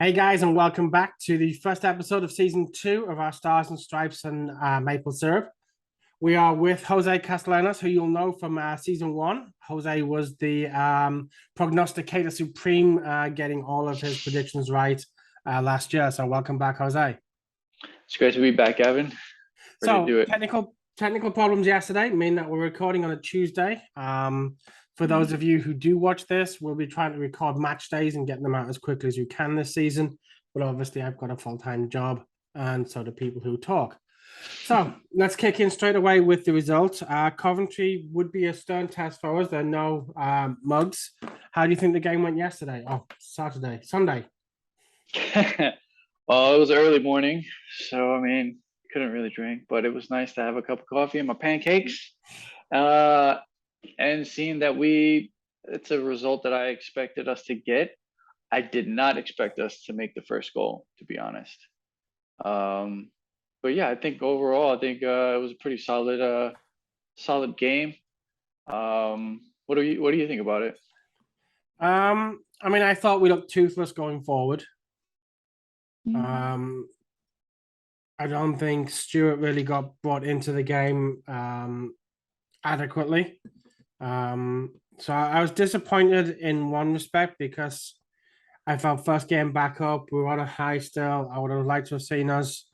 Hey guys, and welcome back to the first episode of season 2 of our Stars and Stripes and Maple Syrup. We are with Jose Castellanos, who you'll know from season 1. Jose was the prognosticator supreme, getting all of his predictions right last year. So welcome back, Jose. It's great to be back, Evan. Ready to So do it. technical problems yesterday mean that we're recording on a Tuesday. For those of you who do watch this, we'll be trying to record match days and get them out as quickly as we can this season. But obviously, I've got a full-time job, and so do people who talk. So let's kick in straight away with the results. Coventry would be a stern test for us. There are no mugs. How do you think the game went yesterday? Oh, Sunday. Well, it was early morning, so couldn't really drink, but it was nice to have a cup of coffee and my pancakes. And seeing that it's a result that I expected us to get. I did not expect us to make the first goal, to be honest. But yeah, I think overall, it was a pretty solid game. What do you think about it? I thought we looked toothless going forward. I don't think Stewart really got brought into the game adequately. So I was disappointed in one respect because I felt first game back up, we were on a high still. I would have liked to have seen us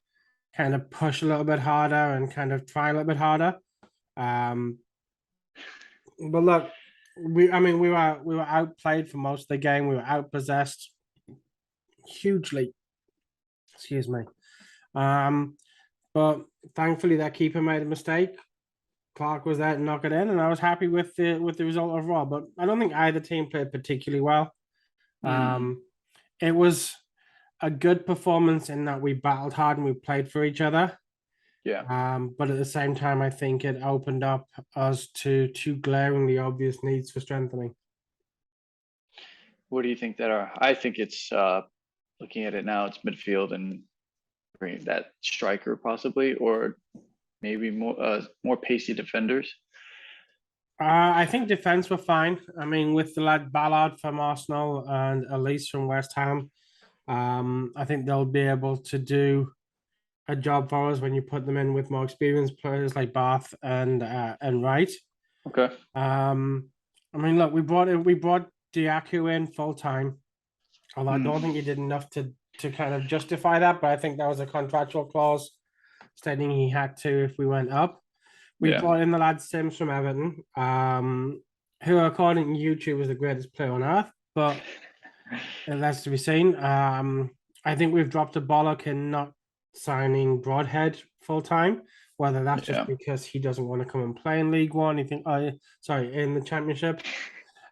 kind of push a little bit harder and kind of try a little bit harder. But look, we were outplayed for most of the game. We were outpossessed hugely. Excuse me. But thankfully their keeper made a mistake. Clark was there to knock it in, and I was happy with the result overall. But I don't think either team played particularly well. It was a good performance in that we battled hard and we played for each other. Yeah. But at the same time, I think it opened up us to two glaringly obvious needs for strengthening. What do you think that are? I think it's looking at it now, it's midfield and bringing that striker possibly, or maybe more pacey defenders. I think defense were fine. I mean, with the lad Ballard from Arsenal and Elise from West Ham, I think they'll be able to do a job for us when you put them in with more experienced players like Bath and Wright. Okay. Look, we brought Diaku in full time, although I don't think he did enough to kind of justify that. But I think that was a contractual clause stating he had to if we went up. We brought in the lad Sims from Everton, who, according to YouTube, is the greatest player on earth, but that's to be seen. I think we've dropped a bollock in not signing Broadhead full time, whether that's just because he doesn't want to come and play in League One. In the Championship.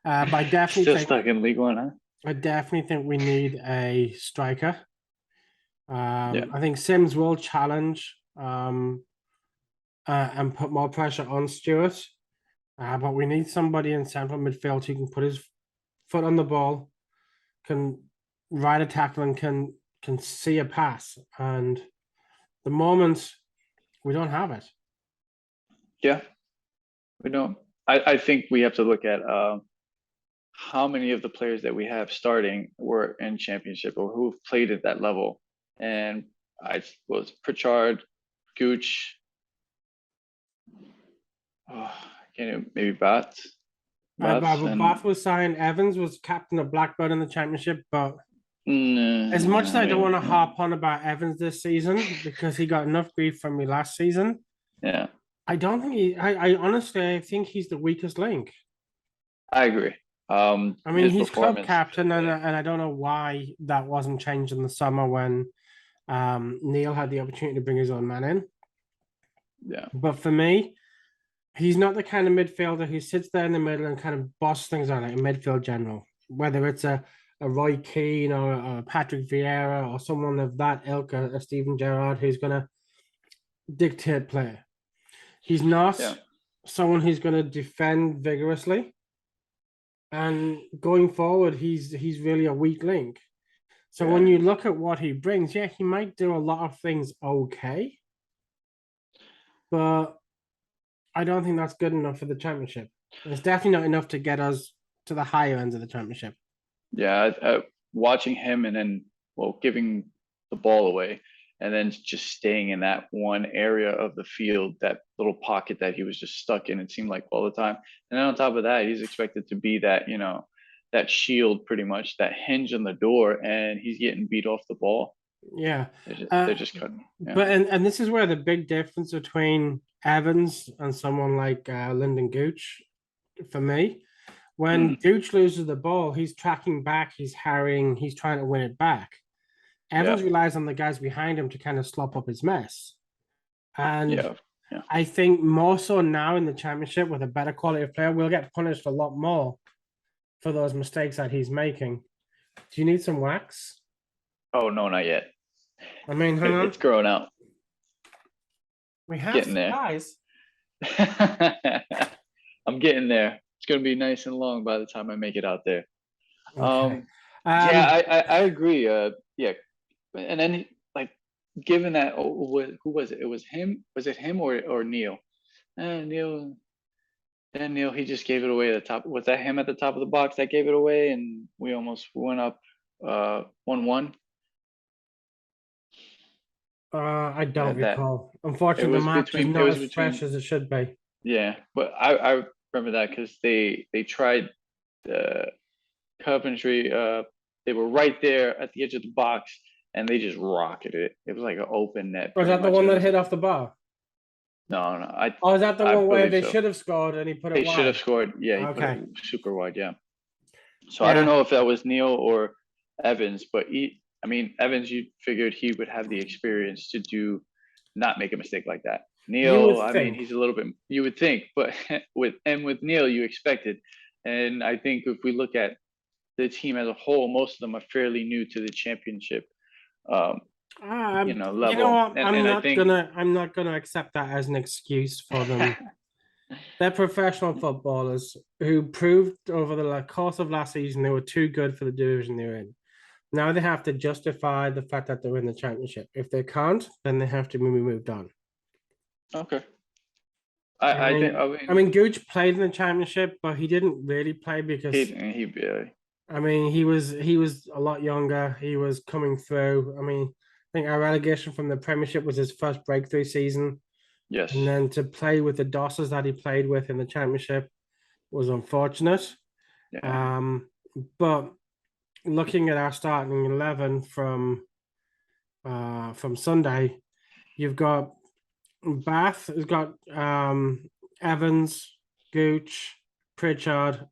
But I definitely think stuck in League One, huh? I definitely think we need a striker. I think Sims will challenge and put more pressure on Stewart. But we need somebody in central midfield who can put his foot on the ball, can ride a tackle, and can see a pass. And the moment we don't have it. Yeah, we don't. I think we have to look at how many of the players that we have starting were in Championship or who've played at that level. And I was Pritchard, Gooch. Maybe Bath. Bath was signed. Evans was captain of Blackburn in the Championship, but as much as I don't want to harp on about Evans this season because he got enough grief from me last season. Yeah. I don't think I honestly think he's the weakest link. I agree. He's club captain, and I don't know why that wasn't changed in the summer when Neil had the opportunity to bring his own man in. Yeah. But for me, he's not the kind of midfielder who sits there in the middle and kind of boss things out like a midfield general, whether it's a Roy Keane or a Patrick Vieira or someone of that ilk, a Steven Gerrard, who's going to dictate play. He's not someone who's going to defend vigorously. And going forward, he's really a weak link. So when you look at what he brings, he might do a lot of things okay. But I don't think that's good enough for the Championship. It's definitely not enough to get us to the higher ends of the Championship. Yeah, watching him and then giving the ball away, and then just staying in that one area of the field, that little pocket that he was just stuck in, it seemed like all the time. And then on top of that, he's expected to be that, that shield, pretty much that hinge on the door, and he's getting beat off the ball. Yeah. They're just cutting. Yeah. But and this is where the big difference between Evans and someone like Lyndon Gooch for me. When Gooch loses the ball, he's tracking back, he's harrying, he's trying to win it back. Evans relies on the guys behind him to kind of slop up his mess. And I think more so now in the championship with a better quality of player, we'll get punished a lot more for those mistakes that he's making. Do you need some wax? Oh no, not yet. I mean, hang on. It's growing out. We have getting there. Guys. I'm getting there. It's gonna be nice and long by the time I make it out there. Okay. I agree. Yeah, and then like, given that, who was it? It was him. Was it him or Neil? Neil. And Neil, he just gave it away at the top. Was that him at the top of the box that gave it away, and we almost went up 1-1? I don't recall. Unfortunately, the match is not as fresh as it should be. Yeah, but I remember that because they tried Coventry. They were right there at the edge of the box, and they just rocketed it. It was like an open net. Was that the one that hit off the bar? No. Is that the one where they should have scored and he put it wide? They should have scored. Yeah, he put it super wide. Yeah. So I don't know if that was Neil or Evans, but Evans, you figured he would have the experience to not make a mistake like that. Neil, he's a little bit, you would think, but with Neil, you expected. And I think if we look at the team as a whole, most of them are fairly new to the championship. Level. I'm not gonna accept that as an excuse for them. They're professional footballers who proved over the course of last season they were too good for the division they're in. Now they have to justify the fact that they're in the championship. If they can't, then they have to be moved on. Okay. I mean, Gooch played in the championship, but he didn't really play because he barely. I mean, he was a lot younger. He was coming through. I mean, I think our relegation from the Premiership was his first breakthrough season. Yes. And then to play with the Dossers that he played with in the Championship was unfortunate. Yeah. But looking at our starting 11 from Sunday, you've got Bath has got Evans, Gooch, Pritchard.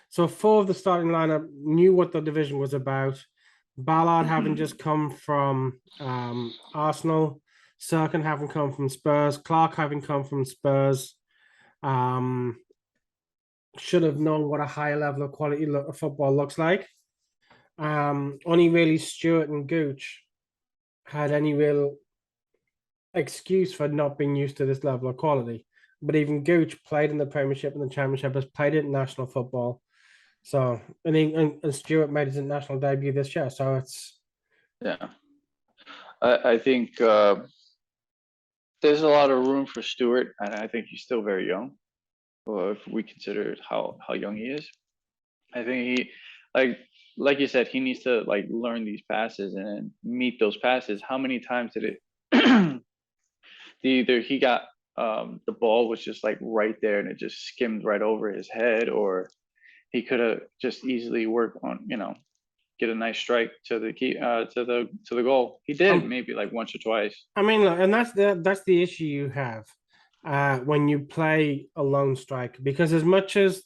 So 4 of the starting lineup knew what the division was about. Ballard having just come from Arsenal, Serkin having come from Spurs, Clark having come from Spurs. Should have known what a higher level of quality of football looks like. Only really Stewart and Gooch had any real excuse for not being used to this level of quality. But even Gooch played in the Premiership and the Championship, has played in national football. So, and Stewart made his international debut this year. So it's... Yeah. I think there's a lot of room for Stewart, and I think he's still very young. Well, if we consider how young he is, I think he, like you said, he needs to learn these passes and meet those passes. How many times did it? Either he got the ball was just right there and it just skimmed right over his head, or he could have just easily worked on, get a nice strike to the key to the goal. He did maybe once or twice. I mean, look, and that's the issue you have when you play a lone striker, because as much as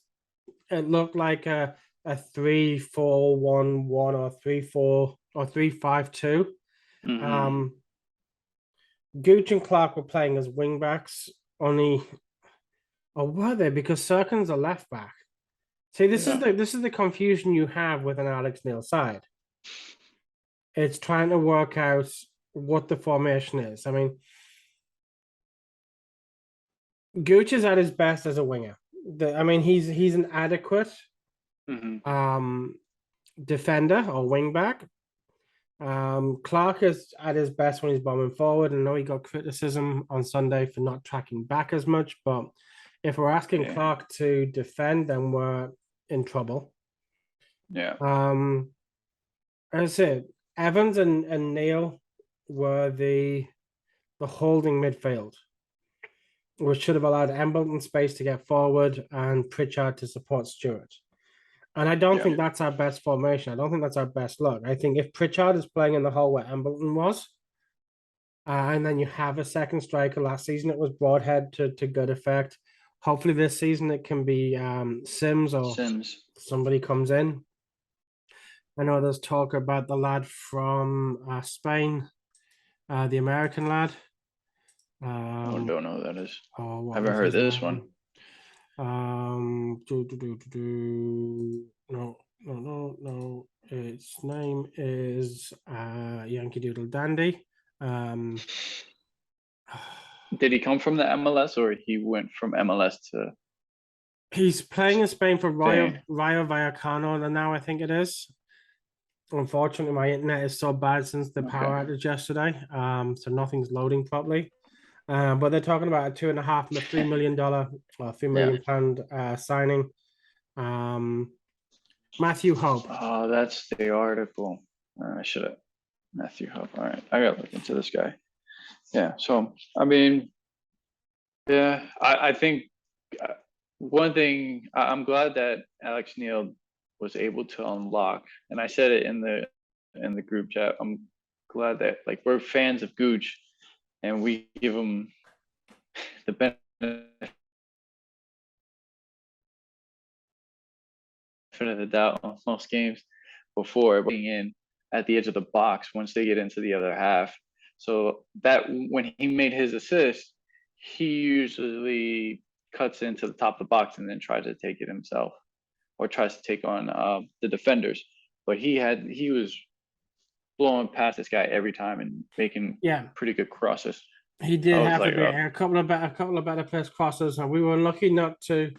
it looked like a 3-4-1-1 or 3-4 or 3-5-2, Gooch and Clark were playing as wing backs only, or were they? Because Serkin's a left back. See, this is the confusion you have with an Alex Neil side. It's trying to work out what the formation is. I mean, Gooch is at his best as a winger. He's an adequate defender or wing back. Clark is at his best when he's bombing forward. I know he got criticism on Sunday for not tracking back as much, but if we're asking Clark to defend, then we're in trouble. Yeah. As I said, Evans and Neil were the holding midfield, which should have allowed Embleton space to get forward and Pritchard to support Stewart. And I don't Yeah. think that's our best formation. I don't think that's our best look. I think if Pritchard is playing in the hole where Embleton was, and then you have a second striker. Last season it was Broadhead to good effect. Hopefully this season it can be Sims or Sims. somebody comes in. I know there's talk about the lad from Spain, the American lad. I don't know who that is. What Haven't was heard his this name? one. No. Its name is Yankee Doodle Dandy. Did he come from the MLS or he went from MLS to? He's playing in Spain for Spain. Rayo Vallecano now, I think it is. Unfortunately, my internet is so bad since the power outage yesterday. So nothing's loading properly. But they're talking about a $2.5 to $3 million, £3 million signing. Matthew Hope. Oh, that's the article. I should have. Matthew Hope. All right, I gotta look into this guy. Yeah. So I mean, yeah, I think one thing I'm glad that Alex Neil was able to unlock, and I said it in the group chat. I'm glad that like we're fans of Gooch, and we give him the benefit of the doubt on most games before being in at the edge of the box once they get into the other half. So that when he made his assist, he usually cuts into the top of the box and then tries to take it himself or tries to take on the defenders. But he was blowing past this guy every time and making pretty good crosses. He did have a couple of better place crosses, and we were lucky not to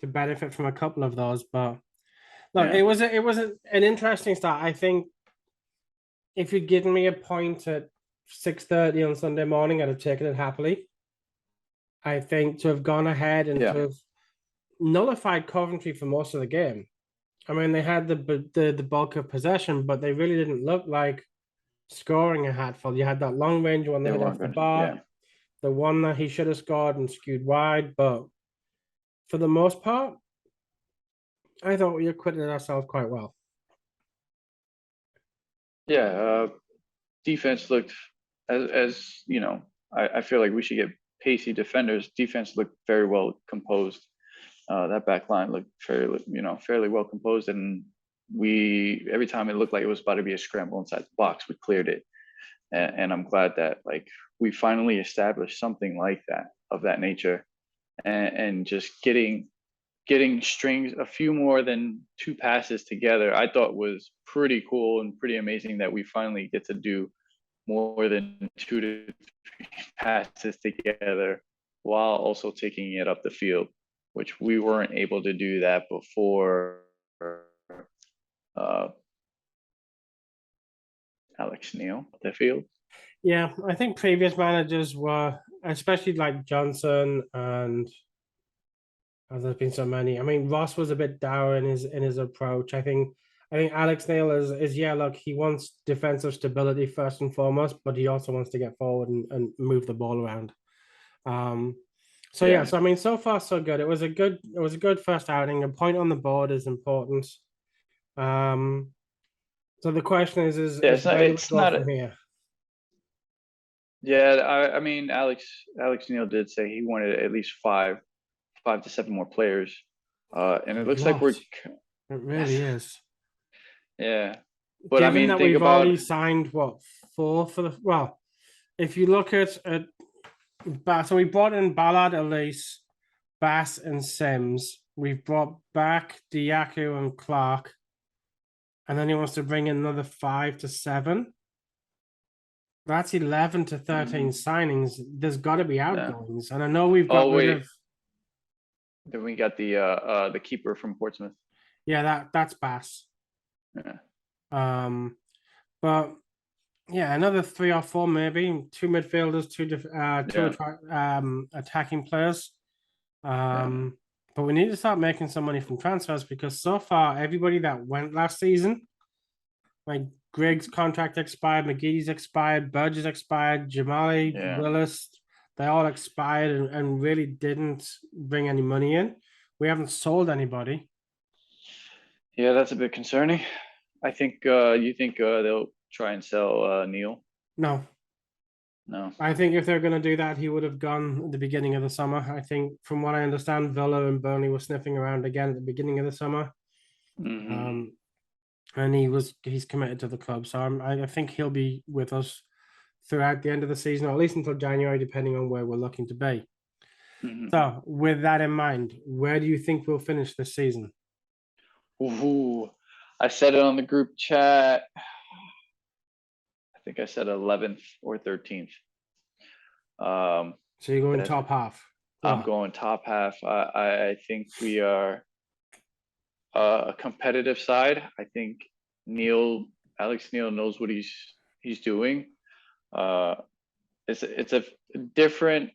benefit from a couple of those. But look, it was an interesting start. I think if you'd given me a point at 6:30 on Sunday morning, I'd have taken it happily. I think to have gone ahead and to have nullified Coventry for most of the game. I mean, they had the bulk of possession, but they really didn't look like scoring a hatful. You had that long range one that hit off the bar, the one that he should have scored and skewed wide. But for the most part, I thought we acquitted ourselves quite well. Yeah, defense looked as you know. I feel like we should get pacey defenders. Defense looked very well composed. That back line looked fairly well composed, and we every time it looked like it was about to be a scramble inside the box, we cleared it. And I'm glad that like we finally established something like that of that nature, and just getting strings a few more than two passes together, I thought was pretty cool and pretty amazing that we finally get to do more than 2 to 3 passes together while also taking it up the field, which we weren't able to do that before Alex Neil the field. Yeah, I think previous managers were, especially like Johnson, and there's been so many. I mean, Ross was a bit dour in his approach. I think Alex Neil is look, he wants defensive stability first and foremost, but he also wants to get forward and move the ball around. So I mean, so far so good. It was a good first outing. A point on the board is important. So the question is it's not from here. Yeah, I mean, Alex Neil did say he wanted at least 5 to 7 more players, and it looks like it really is. Yeah, but given I mean, that we've already signed 4 for the if you look at so we brought in Ballard, Elise, Bass, and Sims. We've brought back Diaku and Clark, and then he wants to bring in another 5 to 7. That's 11 to 13 signings. There's got to be outgoings, and I know we've got rid of. Then we got the keeper from Portsmouth. Yeah, that's Bass. Yeah. But yeah, another 3 or 4 maybe. 2 midfielders, 2 attacking players. But we need to start making some money from transfers because so far everybody that went last season, like Griggs' contract expired, McGee's expired, Burgess expired, Jamali, Yeah. Willis, they all expired and really didn't bring any money in. We haven't sold anybody. Yeah, that's a bit concerning. I think you think they'll try and sell Neil? No, No. I think if they're going to do that, he would have gone at the beginning of the summer. I think, from what I understand, Villa and Burnley were sniffing around again at the beginning of the summer. Mhm. And he's committed to the club, so I think he'll be with us throughout the end of the season, or at least until January, depending on where we're looking to be. Mhm. So, with that in mind, where do you think we'll finish this season? Ooh, I said it on the group chat. I think I said 11th or 13th. So you're going That's top half. I'm Well, going top half. I think we are a competitive side. I think Alex Neil knows what he's doing. Uh, it's a different.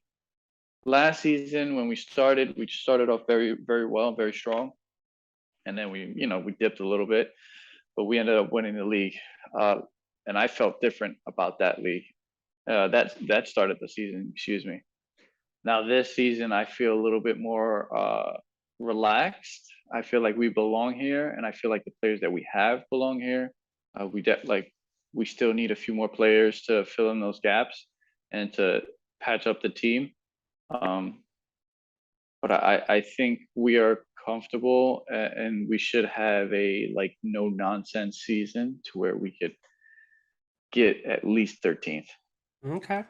Last season when we started off very very well, very strong, and then we dipped a little bit, but we ended up winning the league. And I felt different about that league. That started the season. Excuse me. Now this season, I feel a little bit more relaxed. I feel like we belong here, and I feel like the players that we have belong here. We still need a few more players to fill in those gaps and to patch up the team. But I think we are comfortable, and we should have a no nonsense season to where we could get at least 13th. okay.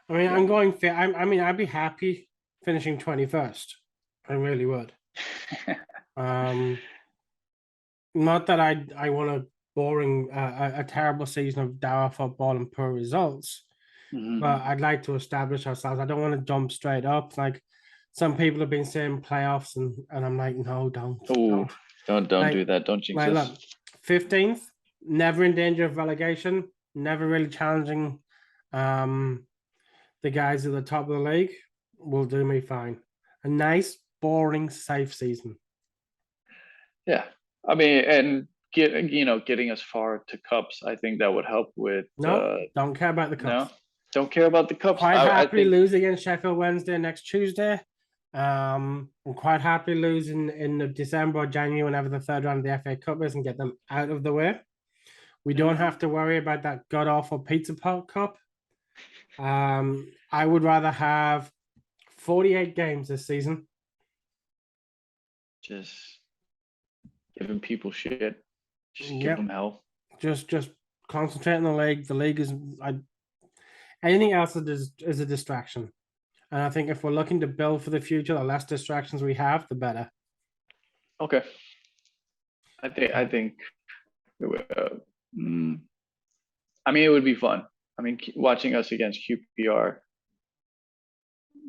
I mean, Yeah. I'm going fair. I mean, I'd be happy finishing 21st. I really would. Not that I want a boring, a terrible season of dour football and poor results, but Mhm. I'd like to establish ourselves. I don't want to jump straight up. Like some people have been saying playoffs, and I'm like, no, don't, Oh, don't Like, do that. Don't jinx us. look, 15th, never in danger of relegation, never really challenging the guys at the top of the league. Will do me fine. A nice, boring, safe season. Yeah. I mean, and getting us far to cups, I think that would help with No, don't care about the no. cups. Don't care about the cups. Quite I happily think lose against Sheffield Wednesday next Tuesday. And quite happy losing in the December or January, whenever the third round of the FA Cup is, and get them out of the way. We don't have to worry about that god awful pizza pot cup. I would rather have 48 games this season. just giving people shit. Just give Yep. them hell. Just concentrate on the league. The league is anything else is a distraction. And I think if we're looking to build for the future, the less distractions we have, the better. Okay. I think mm, I mean, it would be fun. I mean, watching us against QPR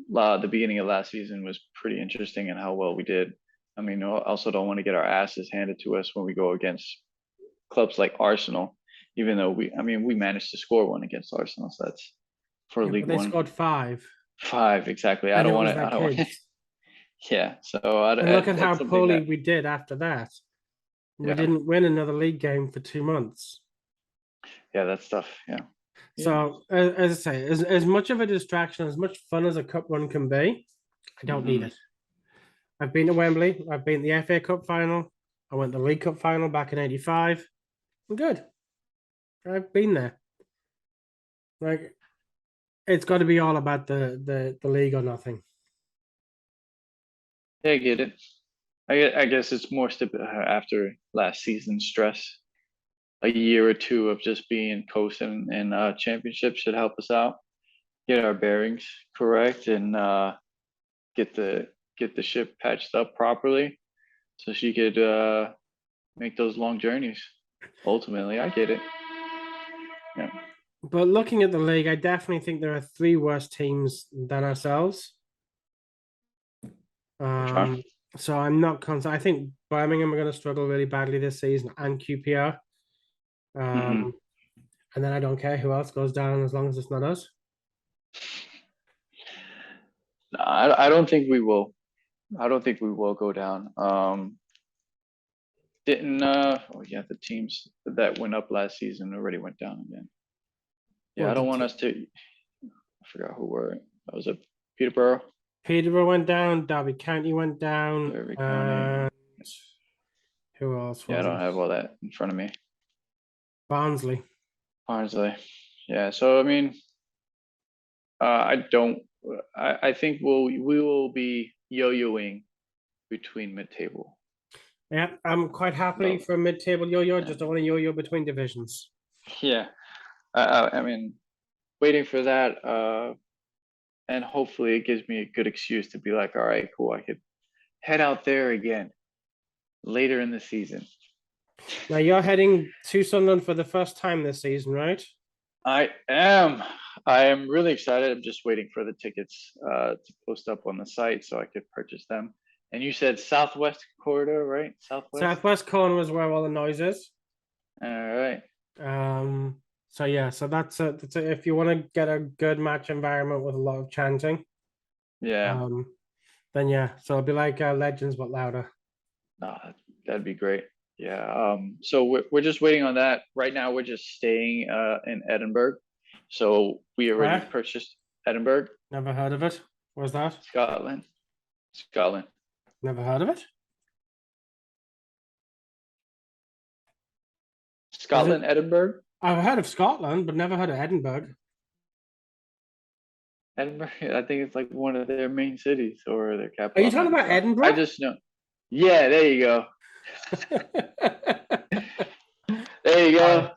the beginning of last season was pretty interesting, and how well we did. I mean, I also don't want to get our asses handed to us when we go against clubs like Arsenal, even though we managed to score one against Arsenal. So that's for Yeah, League but they One. scored 5, 5 exactly. I and it don't want was to. their I don't want. kids. Yeah. So And look at how that's something poorly that. we did after that. We Yeah. didn't win another league game for 2 months. Yeah, that's tough. Yeah. Yeah. So, as I say, as much of a distraction, as much fun as a cup run can be, I don't need Mhm. it. I've been to Wembley. I've been to the FA Cup final. I went to the League Cup final back in '85. I'm good. I've been there. Like, it's got to be all about the league or nothing. Yeah, I get it. I guess it's more after last season's stress. A year or two of just being coasting in championship should help us out, get our bearings correct, and get the ship patched up properly, so she could make those long journeys. Ultimately, I get it. Yeah. But looking at the league, I definitely think there are 3 worse teams than ourselves. Okay. So I'm not concerned. I think Birmingham are going to struggle really badly this season, and QPR. Hmm. And then I don't care who else goes down as long as it's not us. I don't think we will. I don't think we will go down. Didn't the teams that went up last season already went down again. Yeah, Well, I don't want us to. I forgot who were. That was a Peterborough. Peterborough went down, Derby County went down, Derby and County. who else Yeah, I was don't it? have all that in front of me. Barnsley. Barnsley. Yeah, so I mean, I don't. I think we will be yo-yoing between mid-table. Yeah, I'm quite happily So for a mid-table yo-yo. yeah, Just don't want to yo-yo between divisions. yeah. I mean, waiting for that, and hopefully it gives me a good excuse to be like, all right, cool, I could head out there again later in the season. Now you're heading to Sunderland for the first time this season, right? I am. I am really excited. I'm just waiting for the tickets to post up on the site so I could purchase them. And you said Southwest corridor, right? Southwest. Southwest corner was where all the noise is. All right. So yeah, so that's a, if you want to get a good match environment with a lot of chanting, Yeah. then yeah, so it'll be like Legends but louder. No, that'd be great. Yeah. So we're just waiting on that. Right now we're just staying in Edinburgh. So we already Where? purchased Edinburgh, Never heard of it. Where's that? Scotland. Scotland. Never heard of it. Is it? Scotland, Edinburgh. I've heard of Scotland, but never heard of Edinburgh. Edinburgh. I think it's like one of their main cities or their Are you capital. I'm talking not about sure. I Edinburgh? just know. Yeah, there you go. There you go.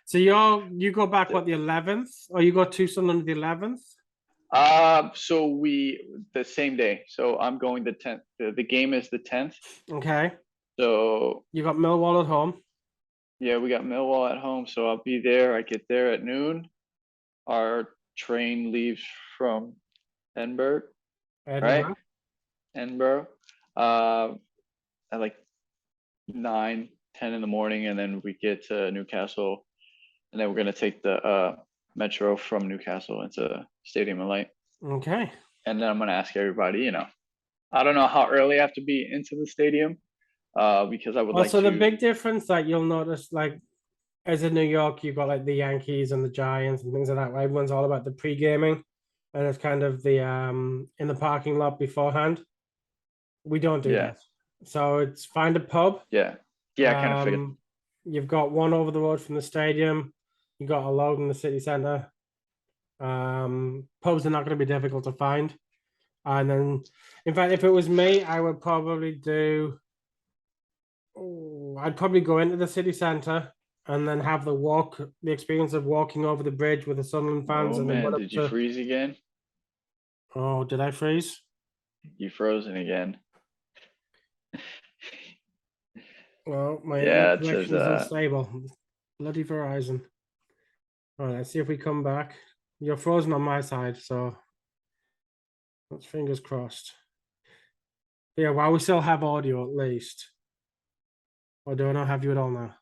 So you go back what, the 11th, or you go to Sunderland the 11th? So we the same day. So I'm going the 10th. The game is the 10th. Okay. So You got Millwall at home. yeah, we got Millwall at home. So I'll be there. I get there at noon. Our train leaves from Edinburgh, right? Edinburgh. Edinburgh. At like 9, 10 in the morning, and then we get to Newcastle, and then we're gonna take the metro from Newcastle into Stadium of Light. Okay. And then I'm gonna ask everybody, I don't know how early I have to be into the stadium, because I would like Also, the to. big difference that you'll notice, like, as in New York, you've got like the Yankees and the Giants and things like that. Where everyone's all about the pre-gaming, and it's kind of the in the parking lot beforehand. We don't do Yeah, that. So it's find a pub. yeah, yeah. I kind of figured. You've got one over the road from the stadium. You got a load in the city center. Pubs are not going to be difficult to find. And then, in fact, if it was me, I would probably do. I'd probably go into the city center and then have the experience of walking over the bridge with the Sunderland fans, Oh and then man, run up did you to. freeze again? Oh, did I freeze? You frozen again? Well, my Yeah, internet it says. connection is unstable. Bloody Verizon. All right, let's see if we come back. You're frozen on my side, so let's fingers crossed. Yeah, while we still have audio at least. Or do I not have you at all now?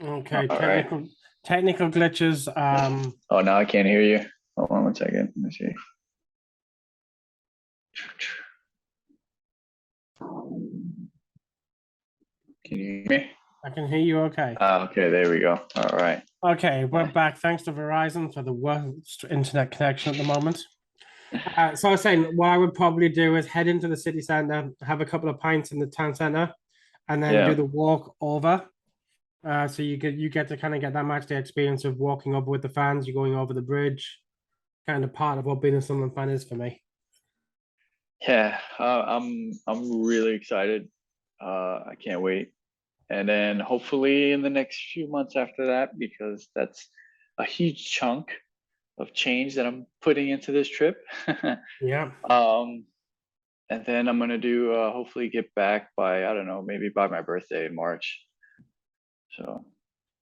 Okay, All right. technical glitches. Oh, now I can't hear you. Hold on 1 second. Let me see. Can you hear me? I can hear you okay. Okay, there we go. All right. Okay, we're back. Thanks to Verizon for the worst internet connection at the moment. So I was saying, what I would probably do is head into the city center, have a couple of pints in the town center, and then Yeah. do the walk over. So you get to kind of get that match day experience of walking over with the fans. You're going over the bridge, kind of part of what being a Sunderland fan is for me. Yeah, I'm really excited. I can't wait. And then hopefully in the next few months after that, because that's a huge chunk. of change that I'm putting into this trip. Yeah. And then I'm gonna do hopefully get back by, I don't know, maybe by my birthday in March. So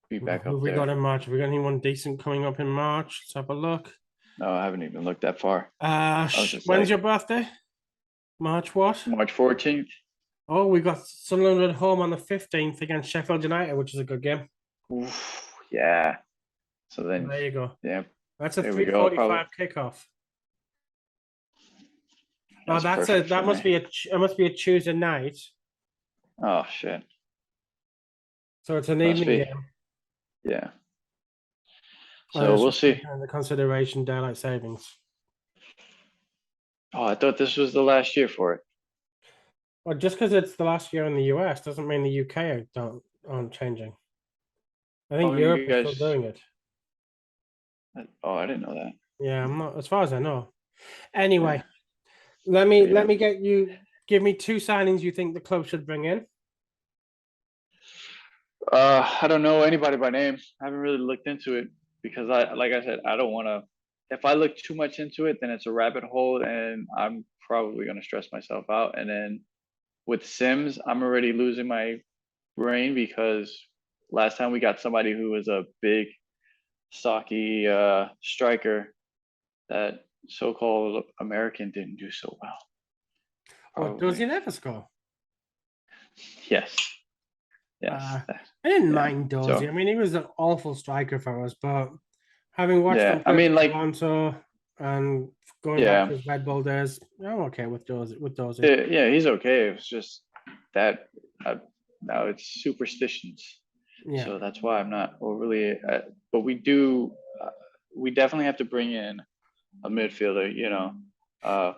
be back Who have up we got there. in March? Have we got anyone decent coming up in March? Let's have a look. No, I haven't even looked that far. I was just When's like your birthday? March what? March 14th. Oh, we got Sunderland at home on the 15th against Sheffield United, which is a good game. Oof, yeah. So then, There you go. yeah, That's a there we go. Probably 3:45 kickoff. Oh, that's perfect that for must me. be it must be a Tuesday night. Oh shit, So it's an must evening be. game. Yeah. Oh, So that's we'll just see. taking into consideration daylight savings. Oh, I thought this was the last year for it. Well, just because it's the last year in the US doesn't mean the UK aren't changing. I think Oh, Europe you is still guys. doing it. Oh, I didn't know that. Yeah, I'm not as far as I know. Yeah. Anyway, But yeah. let me get you give me two signings you think the club should bring in. I don't know anybody by name. I haven't really looked into it because like I said, I don't want to. If I look too much into it, then it's a rabbit hole, and I'm probably gonna stress myself out. And then with Sims, I'm already losing my brain because last time we got somebody who was a big, stocky striker, that so-called American didn't do so well. What does he Probably. never score? Yes. Uh, Yes. I didn't Yeah. mind Dozy. So I mean, he was an awful striker for us, but having watched him yeah, I play for mean, like, Toronto and going back yeah, to his Red Bull days, I'm okay with Dozy. With Dozy. yeah, he's okay. It's just that now it's superstitions, Yeah. so that's why I'm not overly. But we do, we definitely have to bring in a midfielder.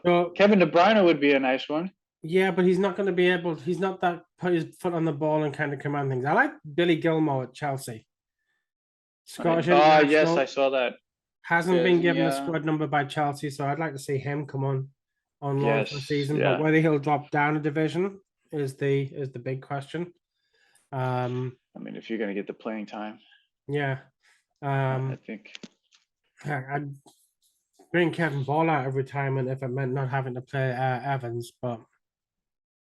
So Kevin De Bruyne would be a nice one. yeah, but he's not going to be able. He's not that put his foot on the ball and kind of command things. I like Billy Gilmore at Chelsea, Right? Scottish Yes, I international. saw that. Hasn't Yeah, been isn't he? given a squad number by Chelsea, so I'd like to see him come on loan for a Yes, season. But yeah. whether he'll drop down a division is the big question. I mean, if you're gonna get the playing time, Yeah. I Um, think. I'd bring Kevin Ball out of retirement if it meant not having to play Evans, but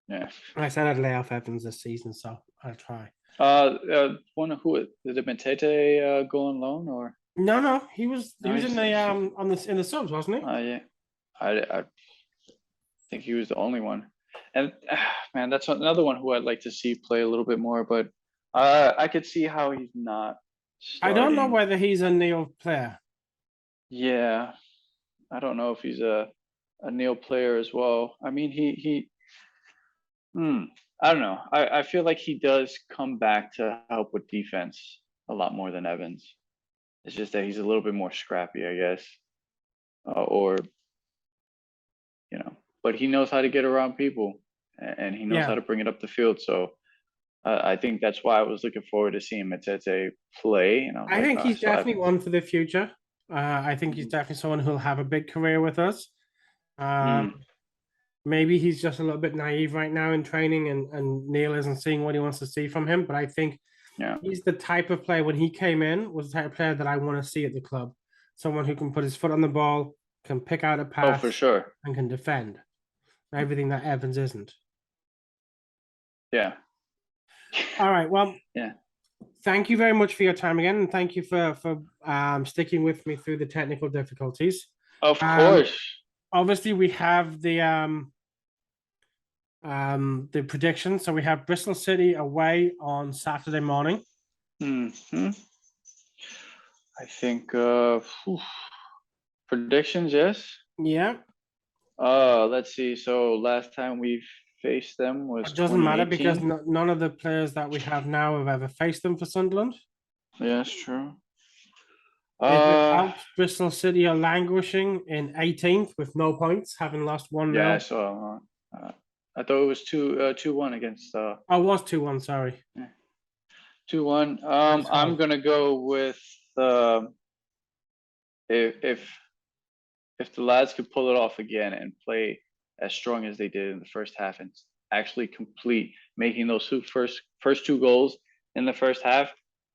Yeah. I said I'd lay off Evans this season, so I'll try. One who did it Matete go on loan or? No, he No, was in the he's on the in the subs, wasn't he? yeah. I think he was the only one. And man, that's another one who I'd like to see play a little bit more, but I could see how he's not I don't know starting. whether he's a Neil player. Yeah, I don't know if he's a Neil player as well. I mean, hmm, I don't know. I feel like he does come back to help with defense a lot more than Evans. It's just that he's a little bit more scrappy, I guess, or but he knows how to get around people and he knows how Yeah, to bring it up the field. So I think that's why I was looking forward to seeing Matete play. And I was I like, think he's so definitely one for the future. I think he's Mhm. definitely someone who'll have a big career with us. Um, Mm, maybe he's just a little bit naive right now in training, and Neil isn't seeing what he wants to see from him. But I think yeah. he's the type of player when he came in was the type of player that I want to see at the club. Someone who can put his foot on the ball, can pick out a Oh, for pass, sure. and can defend. Everything that Evans isn't. Yeah. All right. Well, Yeah. thank you very much for your time again, and thank you for sticking with me through the technical difficulties. Of Um, course. obviously, we have the prediction. So we have Bristol City away on Saturday morning. Hmm. I think predictions, yes. Yeah, Let's see. So last time we faced them was it doesn't matter because 2018. none of the players that we have now have ever faced them for Sunderland. Yeah, that's true. If it Uh, helps, Bristol City are languishing in 18th with no points, having lost 1-0. yeah, I saw. I thought it was 2-1 against I was 2-1, sorry. 2-1. Nice I'm goal. gonna go with if if the lads could pull it off again and play as strong as they did in the first half and actually complete making those first two goals in the first half.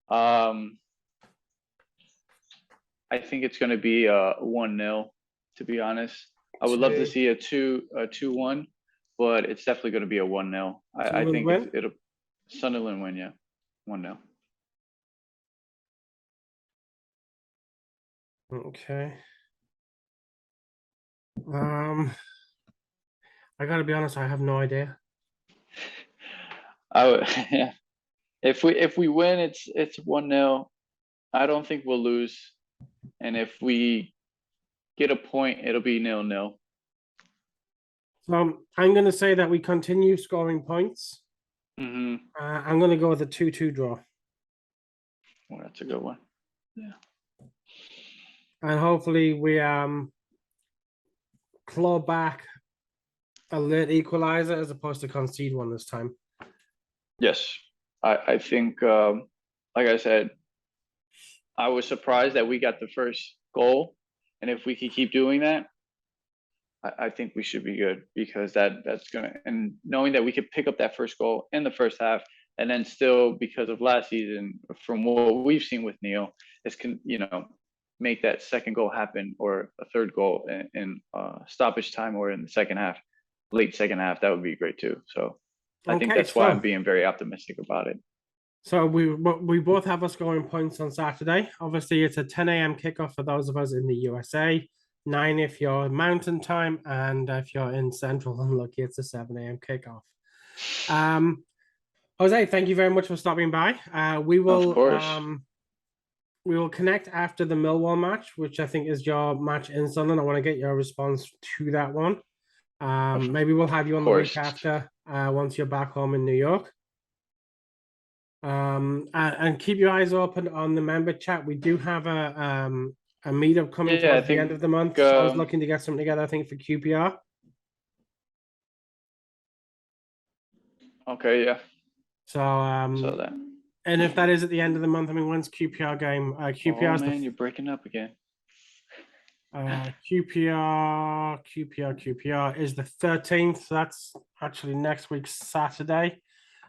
Um, I think it's gonna be a 1-0, to be honest. I would love to see a 2-1, but it's definitely gonna be a 1-0. I Sunderland think win? it'll Sunderland win, yeah. 1-0. Okay. I gotta be honest, I have no idea. I would, yeah. If we win, it's 1-0. I don't think we'll lose. And if we get a point, it'll be 0-0. So I'm gonna say that we continue scoring points. Mm-hmm. I'm gonna go with a 2-2 draw. Well, that's a good one. Yeah. And hopefully we claw back a late equalizer as opposed to concede one this time. Yes. I think like I said, I was surprised that we got the first goal. And if we could keep doing that, I think we should be good, because that's gonna, and knowing that we could pick up that first goal in the first half, and then still, because of last season, from what we've seen with Neil, is can, make that second goal happen, or a third goal in stoppage time, or in the second half, late second half, that would be great too. So I think Okay, that's why so- I'm being very optimistic about it. So we both have us scoring points on Saturday. Obviously, it's a 10 a.m. kickoff for those of us in the USA, 9 if you're Mountain Time, and if you're in Central and lucky, it's a 7 a.m. kickoff. Jose, thank you very much for stopping by. We will Of course. we will connect after the Millwall match, which I think is your match in Sunderland. I want to get your response to that one. Maybe we'll have you on the week after, once you're back home in New York. And keep your eyes open on the member chat. We do have a meetup coming towards the end of the month. So I was looking to get something together, I think, for QPR. Okay, yeah. So So that. and if that is at the end of the month, I mean, when's QPR game? QPR Oh man, you're breaking up again. QPR is the 13th. So that's actually next week, Saturday.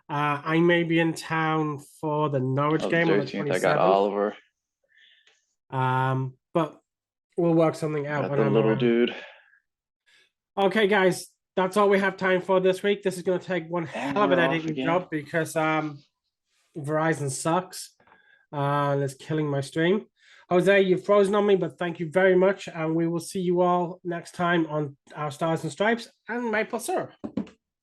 I may be in town for the Norwich game on the 27th. I got Oliver. But we'll work something out. Got the little dude. Okay, guys, that's all we have time for this week. This is going to take one hell of an editing job because Verizon sucks and it's killing my stream. Jose, you've frozen on me, but thank you very much. And we will see you all next time on our Stars and Stripes and Maple Syrup.